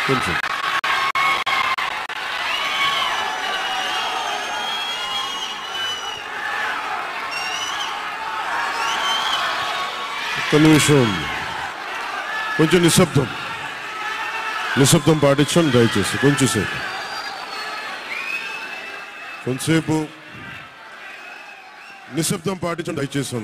కొంచెం ఒక్క నిమిషం, కొంచెం నిశ్శబ్దం పాటించండి దయచేసి. కొంచెంసేపు నిశ్శబ్దం పాటించండి దయచేసి.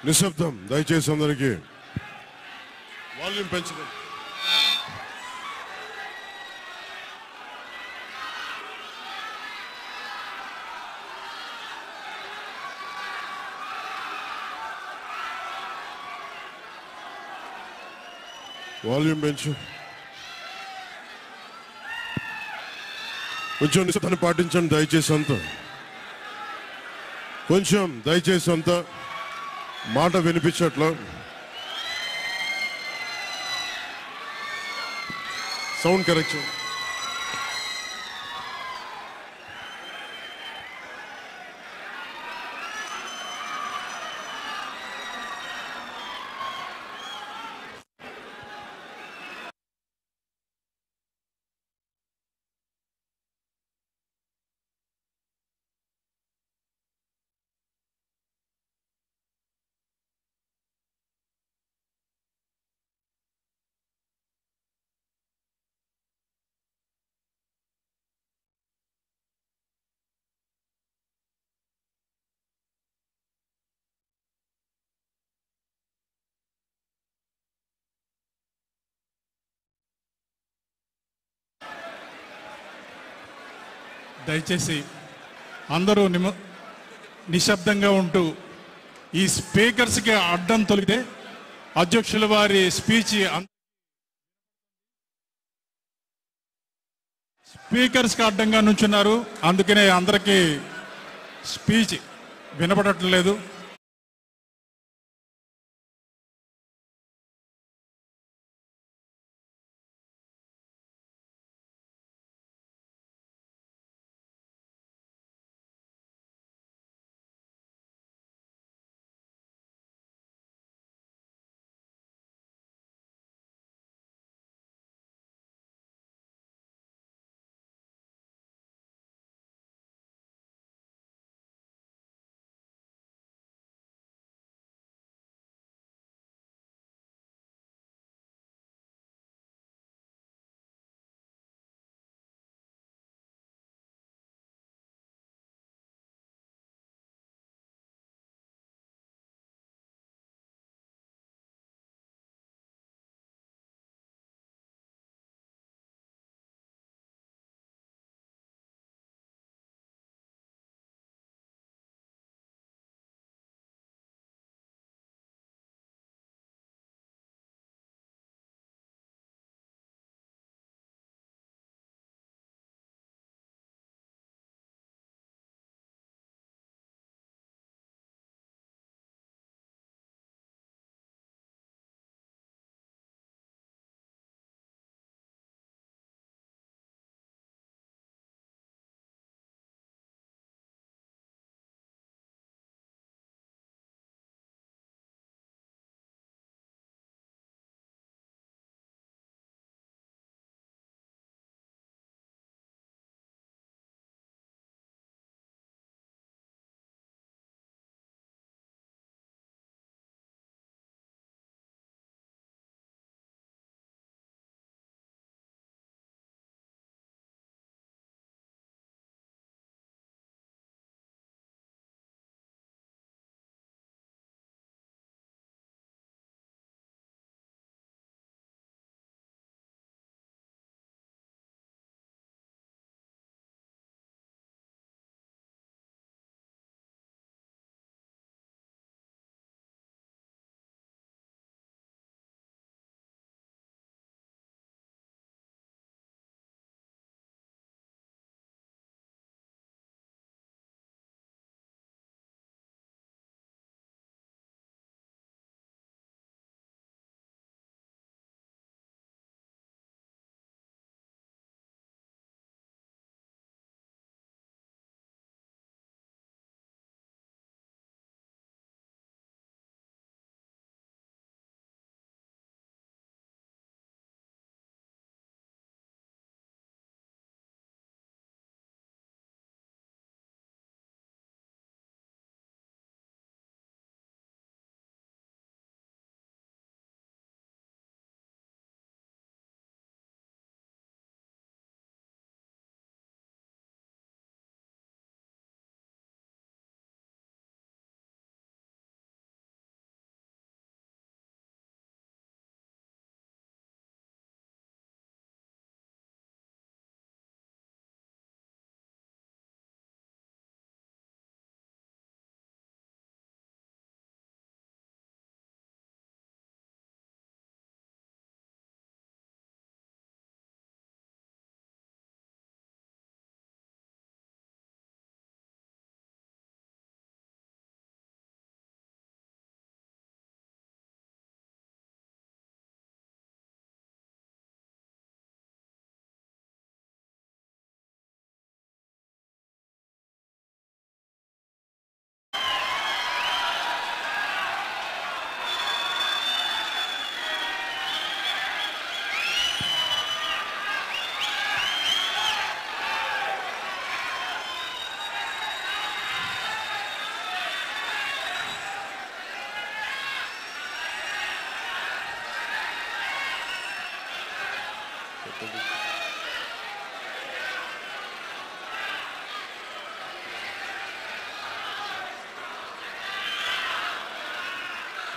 నిశ్శబ్దం దయచేసి. అందరికీ వాల్యూమ్ పెంచండి. వాల్యూమ్ పెంచు. కొంచెం నిశ్శబ్దాన్ని పాటించండి దయచేసి. అంతా మాట వినిపించట్లా. Sound correction. దయచేసి అందరూ నిశ్శబ్దంగా ఉంటూ ఈ స్పీకర్స్కి అడ్డం తొలిగితే అధ్యక్షుల వారి స్పీకర్స్కి అడ్డంగా నుంచున్నారు. అందుకనే అందరికీ స్పీచ్ వినపడట్లేదు.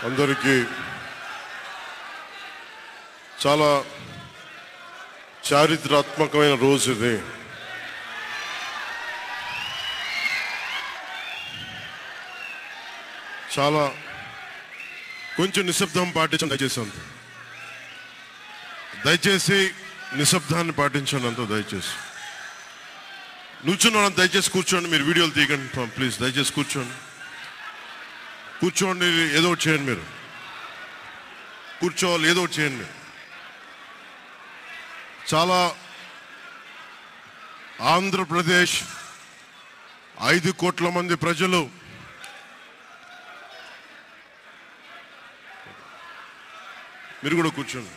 అందరికీ చాలా చారిత్రాత్మకమైన రోజు ఇది. చాలా కొంచెం నిశ్శబ్దం పాటించండి దయచేసి నిశ్శబ్దాన్ని పాటించండి అంత దయచేసి. నుంచున్న దయచేసి కూర్చోండి. మీరు వీడియోలు తీయకండి ప్లీజ్. దయచేసి కూర్చోండి. ఏదో ఒకటి చేయండి. మీరు కూర్చోవాలి, ఏదో ఒకటి చేయండి. చాలా ఆంధ్రప్రదేశ్ 5 కోట్ల మంది ప్రజలు మీరు కూడా కూర్చోండి.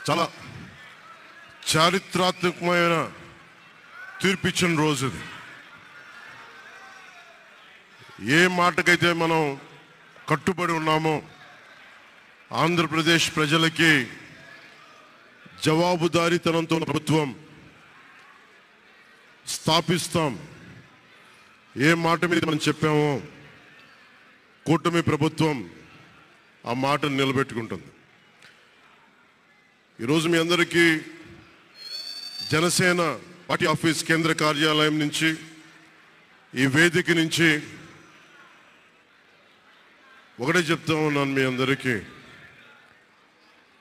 చాలా చారిత్రాత్మకమైన తీర్పిచ్చిన రోజు ఇది. ఏ మాటకైతే మనం కట్టుబడి ఉన్నామో ఆంధ్రప్రదేశ్ ప్రజలకి జవాబుదారీతనంతో ప్రభుత్వం స్థాపిస్తాం, ఏ మాట మీద మనం చెప్పామో కూటమి ప్రభుత్వం ఆ మాటను నిలబెట్టుకుంటుంది. ఈరోజు మీ అందరికీ జనసేన పార్టీ ఆఫీస్ కేంద్ర కార్యాలయం నుంచి, ఈ వేదిక నుంచి ఒకటే చెప్తా ఉన్నాను మీ అందరికీ.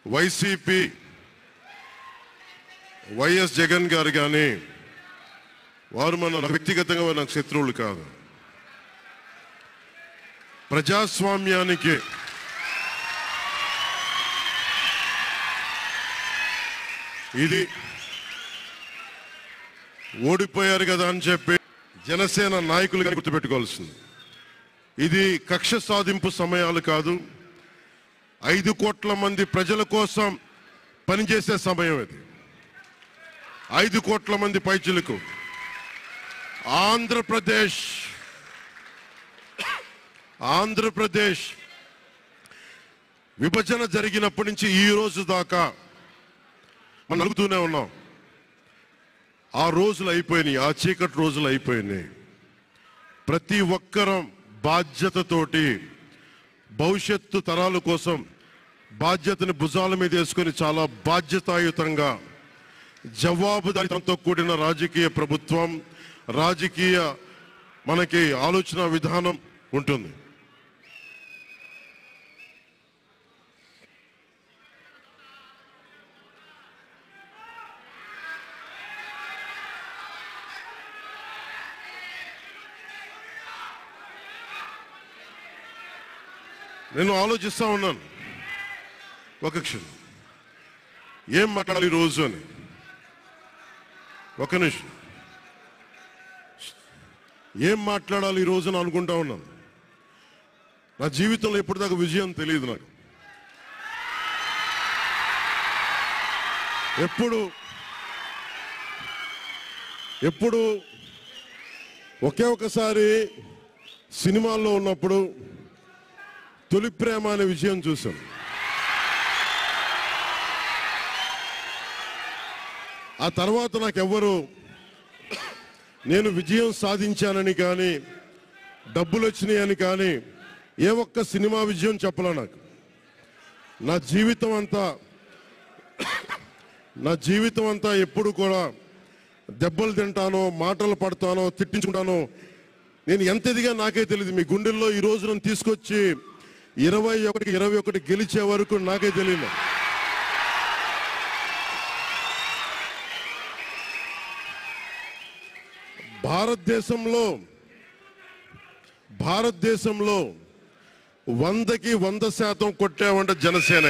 వైసీపీ వైఎస్ జగన్ గారు కానీ వారు వ్యక్తిగతంగా నాకు శత్రువులు కాదు. ప్రజాస్వామ్యానికి ఇది ఓడిపోయారు కదా అని చెప్పి జనసేన నాయకులుగా గుర్తుపెట్టుకోవాల్సింది. ఇది కక్ష సాధింపు సమయాలు కాదు. 5 కోట్ల మంది ప్రజల కోసం పనిచేసే సమయం ఇది. 5 కోట్ల మంది పైచులకు ఆంధ్రప్రదేశ్ విభజన జరిగినప్పటి నుంచి ఈ రోజు దాకా మనం అడుగుతూనే ఉన్నాం. ఆ రోజులు అయిపోయినాయి, ఆ చీకటి రోజులు అయిపోయినాయి. ప్రతి ఒక్కరం బాధ్యతతోటి భవిష్యత్తు తరాల కోసం బాధ్యతని భుజాల మీద వేసుకొని చాలా బాధ్యతాయుతంగా జవాబుదారీతనంతో కూడిన రాజకీయ ప్రభుత్వం, రాజకీయ మనకి ఆలోచన విధానం ఉంటుంది. నేను ఆలోచిస్తా ఉన్నాను ఒక క్షణం, ఏం మాట్లాడాలి ఈ రోజు అని. ఒక నిమిషం, ఏం మాట్లాడాలి ఈ రోజు అని అనుకుంటా ఉన్నాను. నా జీవితంలో ఎప్పటిదాకా విజయం తెలియదు నాకు. ఎప్పుడు ఒకే ఒకసారి సినిమాల్లో ఉన్నప్పుడు తొలి ప్రేమ అనే విజయం చూశాను. ఆ తర్వాత నాకెవ్వరు నేను విజయం సాధించానని కానీ డబ్బులు వచ్చినాయని కానీ ఏ ఒక్క సినిమా విజయం చెప్పలే నాకు. నా జీవితం అంతా ఎప్పుడు కూడా దెబ్బలు తింటానో, మాటలు పడతానో, తిట్టించుకుంటానో. నేను ఎంత ఎదిగా నాకే తెలియదు. మీ గుండెల్లో ఈ రోజు నన్ను తీసుకొచ్చి 21 గెలిచే వరకు నాకే తెలియదు. భారతదేశంలో 100కి 100% కొట్టామంటే జనసేన.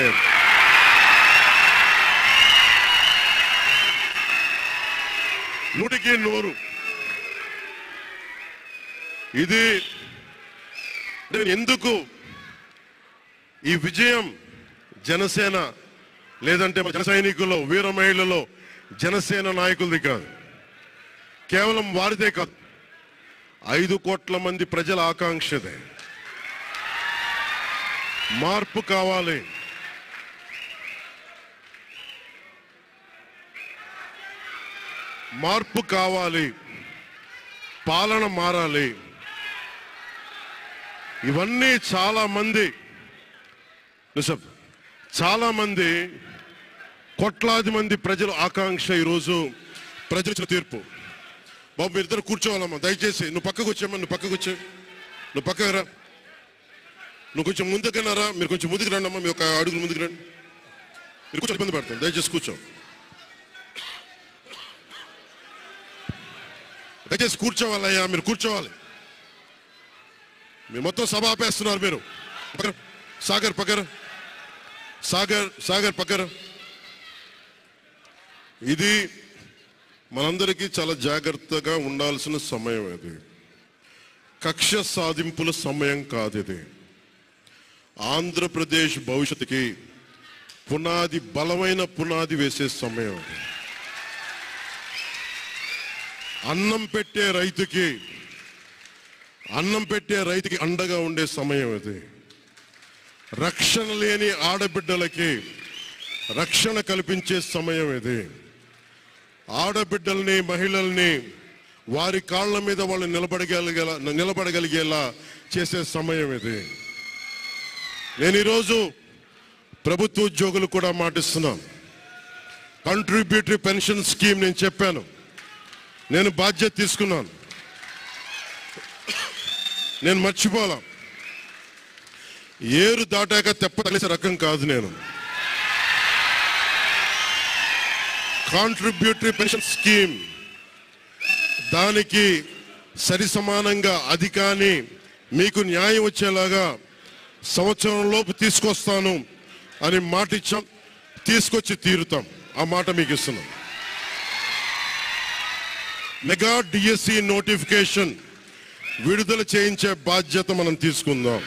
100కి 100. ఇది ఎందుకు ఈ విజయం జనసేన లేదంటే జన సైనికుల్లో, వీర మహిళల్లో జనసేన నాయకులది కాదు, కేవలం వారిదే కాదు, 5 కోట్ల మంది ప్రజల ఆకాంక్షదే. మార్పు కావాలి. మార్పు కావాలి, పాలన మారాలి. ఇవన్నీ చాలా మంది కోట్లాది మంది ప్రజల ఆకాంక్ష. ఈరోజు ప్రజల తీర్పు. బాబు మీరిద్దరు కూర్చోవాలమ్మా, దయచేసి. నువ్వు పక్కకు వచ్చామ్మా, నువ్వు పక్కకు వచ్చే, నువ్వు పక్కకు రా, నువ్వు కొంచెం ముందుకున్నారా, మీరు కొంచెం ముందుకు రండి అమ్మా, మీ ఒక అడుగులు ముందుకు రండి. మీరు కూర్చొని ఇబ్బంది పడతాం, దయచేసి కూర్చో, దయచేసి కూర్చోవాలయ్యా, మీరు కూర్చోవాలి. మీరు మొత్తం సభ ఆపేస్తున్నారు. మీరు సాగర్ పక్కన, సాగర్ పక్కన. ఇది మనందరికీ చాలా జాగ్రత్తగా ఉండాల్సిన సమయం. ఇది కక్ష సాధింపుల సమయం కాదు. ఇది ఆంధ్రప్రదేశ్ భవిష్యత్తుకి పునాది, బలమైన పునాది వేసే సమయం. అన్నం పెట్టే రైతుకి అండగా ఉండే సమయం ఇది. రక్షణ లేని ఆడబిడ్డలకి రక్షణ కల్పించే సమయం ఇది. ఆడబిడ్డల్ని, మహిళల్ని వారి కాళ్ళ మీద వాళ్ళు నిలబడగలిగేలా చేసే సమయం ఇది. నేను ఈరోజు ప్రభుత్వ ఉద్యోగులు కూడా మాటిస్తున్నాను. కంట్రిబ్యూటరీ పెన్షన్ స్కీమ్ నేను చెప్పాను, నేను బాధ్యత తీసుకున్నాను, నేను మర్చిపోలా. ఏరు దాటాక తెప్పతలిసే రకం కాదు నేను. కాంట్రిబ్యూటరీ పెన్షన్ స్కీమ్ దానికి సరి సమానంగా అది కానీ మీకు న్యాయం వచ్చేలాగా సంవత్సరం లోపు తీసుకొస్తాను అని మాట ఇచ్చాం. తీసుకొచ్చి తీరుతాం, ఆ మాట మీకు ఇస్తున్నాం. మెగా డిఎస్సి నోటిఫికేషన్ విడుదల చేయించే బాధ్యత మనం తీసుకుందాం.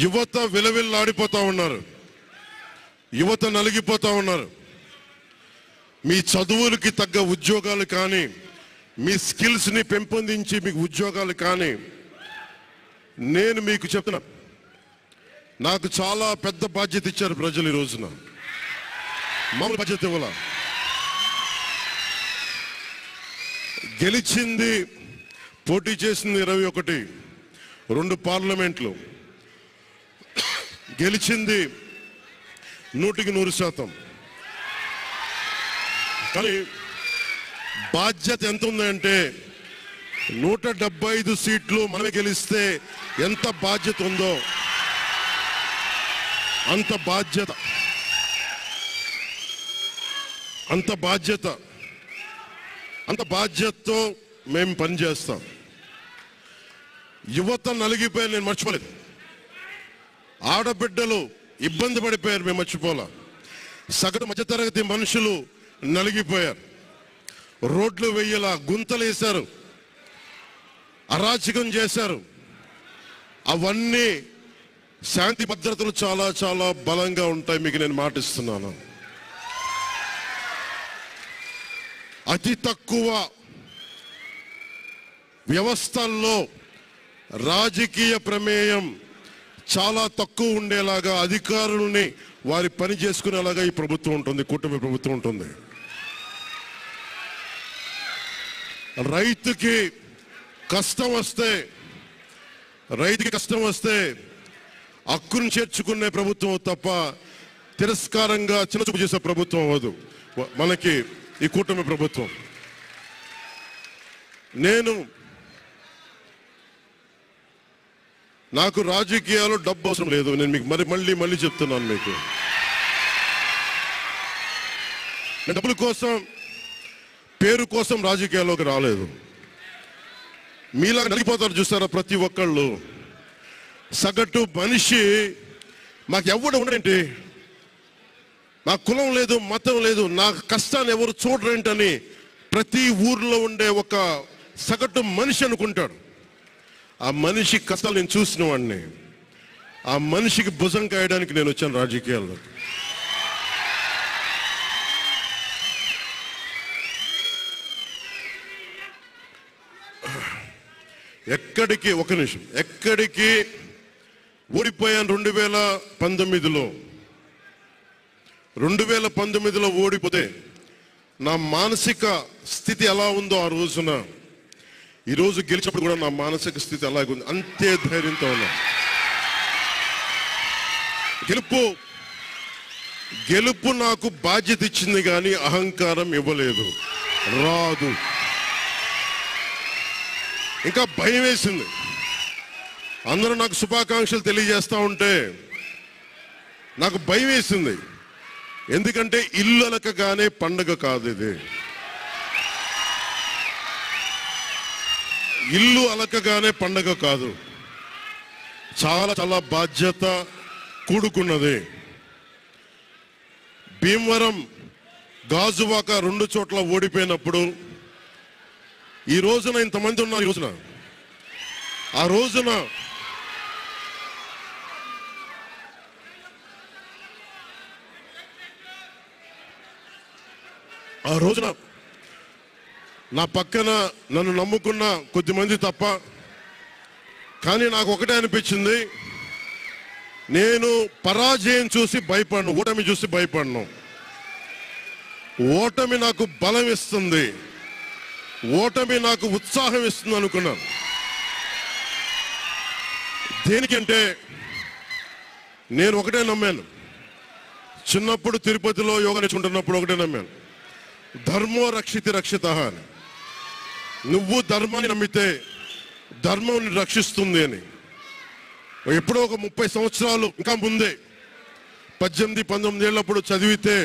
యువత విలవిల్లాడిపోతా ఉన్నారు, యువత నలిగిపోతా ఉన్నారు. మీ చదువులకి తగ్గ ఉద్యోగాలు కానీ, మీ స్కిల్స్ని పెంపొందించి మీకు ఉద్యోగాలు కానీ, నేను మీకు చెప్తున్నా, నాకు చాలా పెద్ద బాధ్యత ఇచ్చారు ప్రజలు. ఈ రోజున మామూలు బాధ్యత ఇవ్వాల. గెలిచింది, పోటీ చేసింది 21, 2 పార్లమెంట్లు గెలిచింది 100%. కానీ బాధ్యత ఎంత ఉందంటే 175 సీట్లు మనమే గెలిస్తే ఎంత బాధ్యత ఉందో అంత బాధ్యతతో మేము పనిచేస్తాం. యువత నలిగిపోయారు, నేను మర్చిపోలేదు. ఆడబిడ్డలు ఇబ్బంది పడిపోయారు, మేము మర్చిపోలా. సగటు మధ్యతరగతి మనుషులు నలిగిపోయారు. రోడ్లు వెయ్యలా, గుంతలేశారు, అరాచకం చేశారు. అవన్నీ శాంతి భద్రతలు చాలా చాలా బలంగా ఉంటాయి, మీకు నేను మాటిస్తున్నాను. అతి తక్కువ వ్యవస్థల్లో రాజకీయ ప్రమేయం చాలా తక్కువ ఉండేలాగా, అధికారుల్ని వారి పని చేసుకునేలాగా ఈ ప్రభుత్వం ఉంటుంది, కూటమి ప్రభుత్వం ఉంటుంది. రైతుకి కష్టం వస్తే హక్కును చేర్చుకునే ప్రభుత్వం తప్ప తిరస్కారంగా చిన్నచూపు చేసే ప్రభుత్వం అవ్వదు మనకి ఈ కూటమి ప్రభుత్వం. నాకు రాజకీయాలు డబ్బు అవసరం లేదు. నేను మీకు మళ్ళీ చెప్తున్నాను. మీకు నేను డబ్బుల కోసం, పేరు కోసం రాజకీయాల్లోకి రాలేదు. మీలాగా నలిగిపోతారు చూస్తారా ప్రతి ఒక్కళ్ళు. సగటు మనిషి మాకు ఎవడు ఉండేంటి, నాకు కులం లేదు, మతం లేదు, నా కష్టాన్ని ఎవరు చూడరేంటని ప్రతి ఊర్లో ఉండే ఒక సగటు మనిషి అనుకుంటాడు. ఆ మనిషి కష్టాలు నేను చూసిన వాడిని. ఆ మనిషికి భుజం కాయడానికి నేను వచ్చాను రాజకీయాల్లో. ఒక నిమిషం, ఎక్కడికి ఓడిపోయాను 2019లో. 2019లో ఓడిపోతే నా మానసిక స్థితి ఎలా ఉందో ఆ రోజున, ఈరోజు గెలిచినప్పుడు కూడా నా మానసిక స్థితి అలాగే ఉంది. అంతే ధైర్యంతో ఉన్నా. గెలుపు నాకు బాధ్యత ఇచ్చింది కానీ అహంకారం ఇవ్వలేదు. రాదు. ఇంకా భయం వేసింది. అందరూ నాకు శుభాకాంక్షలు తెలియజేస్తా ఉంటే నాకు భయం వేసింది. ఎందుకంటే ఇల్లు అలకగానే పండగ కాదు ఇది. ఇల్లు అలకగానే పండగ కాదు. చాలా చాలా బాధ్యత కూడుకున్నది. భీమవరం, గాజువాక 2 చోట్ల ఓడిపోయినప్పుడు ఈ రోజున ఇంతమంది ఉన్నారు. ఈ రోజున ఆ రోజున నా పక్కన నన్ను నమ్ముకున్న కొద్దిమంది తప్ప, కానీ నాకు ఒకటే అనిపించింది, నేను పరాజయం చూసి భయపడను, ఓటమి చూసి భయపడను. ఓటమి నాకు బలం ఇస్తుంది, ఓటమి నాకు ఉత్సాహం ఇస్తుంది అనుకున్నాను. దేనికంటే నేను ఒకటే నమ్మాను. చిన్నప్పుడు తిరుపతిలో యోగా నేర్చుకుంటున్నప్పుడు ఒకటే నమ్మాను, ధర్మో రక్షితి రక్షిత అని. నువ్వు ధర్మాన్ని నమ్మితే ధర్మం రక్షిస్తుంది అని. ఎప్పుడో ఒక 30 సంవత్సరాలు ఇంకా ముందే 18-19 ఏళ్ళప్పుడు చదివితే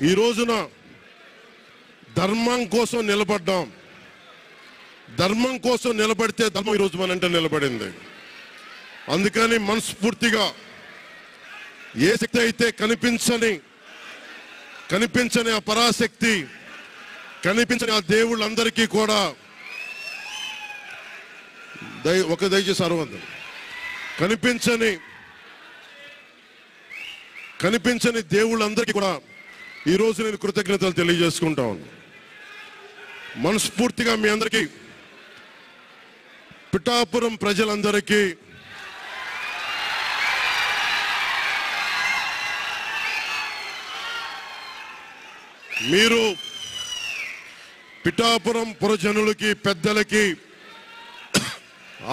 ఈ రోజున ధర్మం కోసం నిలబడ్డాం. ధర్మం కోసం నిలబడితే ధర్మం ఈరోజు మనంటే నిలబడింది. అందుకని మనస్ఫూర్తిగా ఏ శక్తి అయితే కనిపించని ఆ పరాశక్తి, కనిపించని ఆ దేవుళ్ళందరికీ కూడా దయచేసి అరవందం, కనిపించని దేవుళ్ళందరికీ కూడా ఈరోజు నేను కృతజ్ఞతలు తెలియజేసుకుంటా ఉన్నాను. మనస్ఫూర్తిగా మీ అందరికీ, పిఠాపురం ప్రజలందరికీ మీరు పిఠాపురం పురజనులకి, పెద్దలకి,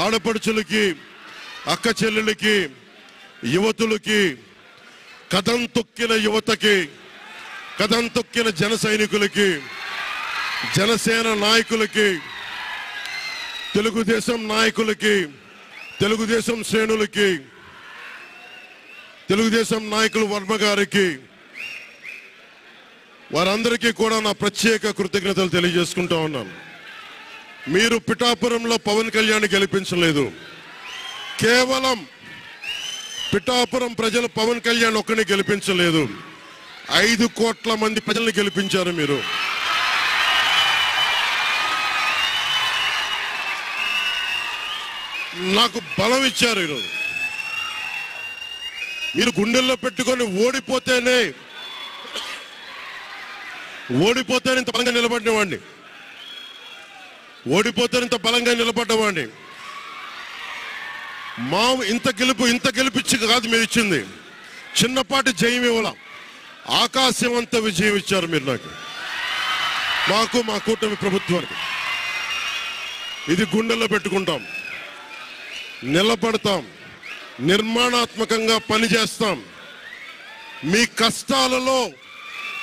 ఆడపడుచులకి, అక్క చెల్లెలకి, యువతులకి, కథం తొక్కిన యువతకి, కథం తొక్కిన జన సైనికులకి, జనసేన నాయకులకి, తెలుగుదేశం నాయకులకి, తెలుగుదేశం శ్రేణులకి, తెలుగుదేశం నాయకులు వర్మ గారికి, వారందరికీ కూడా నా ప్రత్యేక కృతజ్ఞతలు తెలియజేసుకుంటా ఉన్నాను. మీరు పిఠాపురంలో పవన్ కళ్యాణ్ గెలిపించలేదు. కేవలం పిఠాపురం ప్రజలు పవన్ కళ్యాణ్ ఒక్కడిని గెలిపించలేదు, 5 కోట్ల మంది ప్రజల్ని గెలిపించారు. మీరు నాకు బలం ఇచ్చారు. ఈరోజు మీరు గుండెల్లో పెట్టుకొని ఓడిపోతేనే ఇంత బలంగా నిలబడినవాడిని, ఇంత బలంగా నిలబడ్డవాడిని. ఇంత గెలిపించి కాదు మీరు ఇచ్చింది, చిన్నపాటి జయం ఇవ్వాల, ఆకాశం అంత విజయం ఇచ్చారు మీరు నాకు, మాకు, మా కూటమి ప్రభుత్వానికి. ఇది గుండెల్లో పెట్టుకుంటాం, నిలబడతాం, నిర్మాణాత్మకంగా పనిచేస్తాం. మీ కష్టాలలో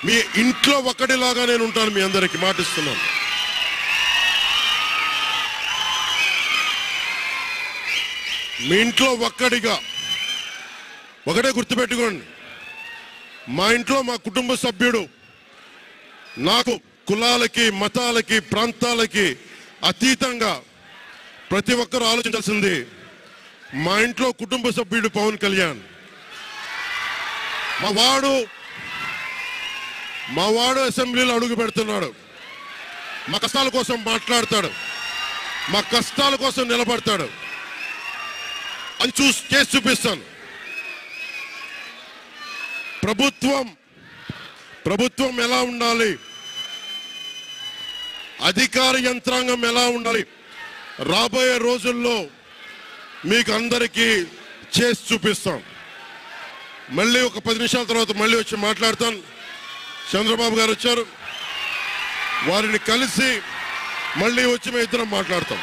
మీ ఇంట్లో ఒకటిలాగా నేను ఉంటాను. మీ అందరికీ మాటిస్తున్నాను. మీ ఇంట్లో ఒక్కడిగా, ఒకటే గుర్తుపెట్టుకోండి, మా ఇంట్లో మా కుటుంబ సభ్యుడు, నాకు కులాలకి, మతాలకి, ప్రాంతాలకి అతీతంగా ప్రతి ఒక్కరూ ఆలోచించాల్సింది, మా ఇంట్లో కుటుంబ సభ్యుడు పవన్ కళ్యాణ్. మా వాడు అసెంబ్లీలో అడుగు పెడుతున్నాడు, మా కష్టాల కోసం మాట్లాడతాడు, మా కష్టాల కోసం నిలబడతాడు అని చేసి చూపిస్తాను. ప్రభుత్వం ఎలా ఉండాలి, అధికార యంత్రాంగం ఎలా ఉండాలి, రాబోయే రోజుల్లో మీకు అందరికీ చేసి చూపిస్తాం. మళ్ళీ ఒక 10 నిమిషాల తర్వాత మళ్ళీ వచ్చి మాట్లాడతాను. చంద్రబాబు గారు వచ్చారు. వారిని కలిసి మళ్ళీ వచ్చి మేము ఇద్దరం మాట్లాడతాం.